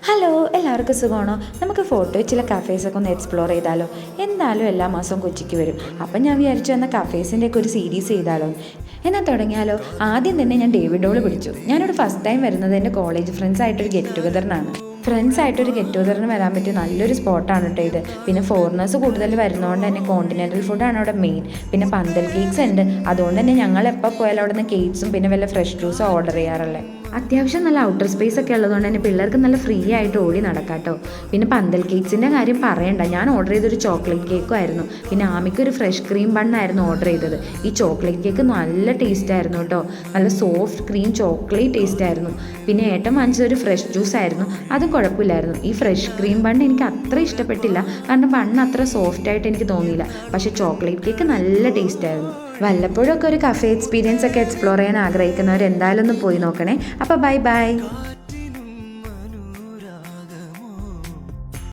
Hello, എല്ലാവർക്കും സുഖമാണോ? നമുക്ക് ഫോട്ടോ ചില കഫേസൊക്കെ ഒന്ന് എക്സ്പ്ലോർ ചെയ്താലോ? എന്തായാലും എല്ലാ മാസവും കൊച്ചിക്ക് വരും. അപ്പം ഞാൻ വിചാരിച്ചു എന്നാൽ കഫേസിൻ്റെയൊക്കെ ഒരു സീരീസ് ചെയ്താലോ. എന്നാൽ തുടങ്ങിയാലോ? ആദ്യം തന്നെ ഞാൻ ഡേവിഡോള് പിടിച്ചു. ഞാനിവിടെ ഫസ്റ്റ് ടൈം വരുന്നത് എൻ്റെ കോളേജ് ഫ്രണ്ട്സായിട്ടൊരു ഗെറ്റ് ടുഗദറിനാണ്. ഫ്രണ്ട്സായിട്ടൊരു ഗെറ്റ് ടുഗദറിന് വരാൻ പറ്റിയ നല്ലൊരു സ്പോട്ടാണ് കേട്ടോ ഇത്. പിന്നെ ഫോറിനേഴ്സ് കൂടുതൽ വരുന്നതുകൊണ്ട് തന്നെ കോണ്ടിനെൻ്റൽ ഫുഡാണ് അവിടെ മെയിൻ. പിന്നെ പന്തൽ കേക്ക്സ് ഉണ്ട്. അതുകൊണ്ട് തന്നെ ഞങ്ങൾ എപ്പോൾ പോയാലും അവിടെ നിന്ന് കേക്ക്സും പിന്നെ വല്ല ഫ്രഷ് ജ്യൂസും ഓർഡർ ചെയ്യാറുള്ളത്. അത്യാവശ്യം നല്ല ഔട്ടർ സ്പേസ് ഒക്കെ ഉള്ളതുകൊണ്ട് തന്നെ പിള്ളേർക്ക് നല്ല ഫ്രീ ആയിട്ട് ഓടി നടക്കാം കേട്ടോ. പിന്നെ പന്തൽ കേക്ക്സിൻ്റെ കാര്യം പറയണ്ട, ഞാൻ ഓർഡർ ചെയ്തൊരു ചോക്ലേറ്റ് കേക്കും ആയിരുന്നു. പിന്നെ ആമിക്കൊരു ഫ്രഷ് ക്രീം ബണ്ണായിരുന്നു ഓർഡർ ചെയ്തത്. ഈ ചോക്ലേറ്റ് കേക്ക് നല്ല ടേസ്റ്റ് ആയിരുന്നു കേട്ടോ. നല്ല സോഫ്റ്റ് ക്രീം ചോക്ലേറ്റ് ടേസ്റ്റ് ആയിരുന്നു. പിന്നെ ഏട്ടൻ വാങ്ങിച്ചതൊരു ഫ്രഷ് ജ്യൂസ് ആയിരുന്നു, അതും കുഴപ്പമില്ലായിരുന്നു. ഈ ഫ്രഷ് ക്രീം ബണ്ണ് എനിക്ക് അത്ര ഇഷ്ടപ്പെട്ടില്ല, കാരണം ബണ്ണ് അത്ര സോഫ്റ്റ് ആയിട്ട് എനിക്ക് തോന്നിയില്ല. പക്ഷേ ചോക്ലേറ്റ് കേക്ക് നല്ല ടേസ്റ്റ് ആയിരുന്നു. വല്ലപ്പോഴൊക്കെ ഒരു കഫേ എക്സ്പീരിയൻസ് ഒക്കെ എക്സ്പ്ലോർ ചെയ്യാൻ ആഗ്രഹിക്കുന്നവർ എന്തായാലും ഒന്ന് പോയി നോക്കണേ. അപ്പോൾ ബൈ ബൈ.